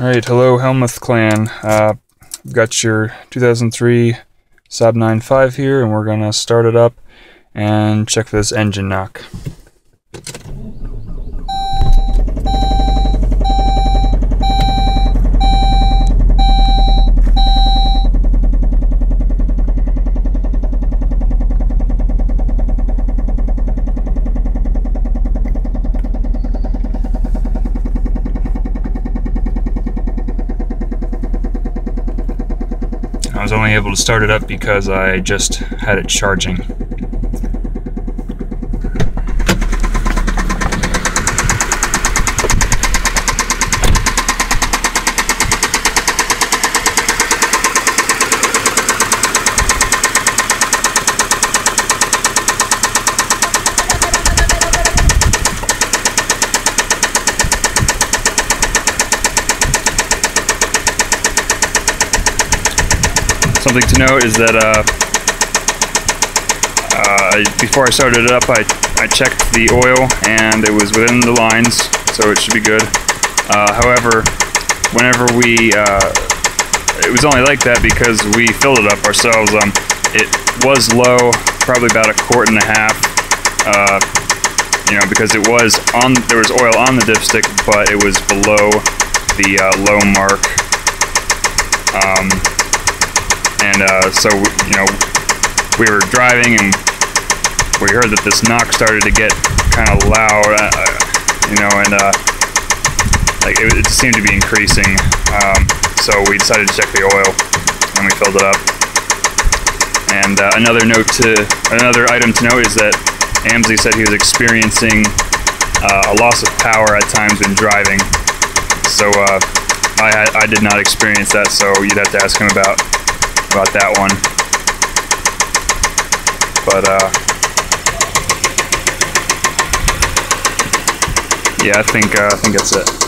Alright, hello Helmuth Clan. We've got your 2003 Saab 9.5 here, and we're gonna start it up and check for this engine knock. I was only able to start it up because I just had it charging. Something to note is that before I started it up, I checked the oil and it was within the lines, so it should be good. However, whenever it was only like that because we filled it up ourselves. It was low, probably about 1.5 quarts. Because there was oil on the dipstick, but it was below the low mark. So we were driving and we heard that this knock started to get kind of loud, it just seemed to be increasing. So we decided to check the oil and we filled it up. And another item to note is that Amsey said he was experiencing a loss of power at times when driving. So I did not experience that, so you'd have to ask him about that one. But yeah, I think that's it.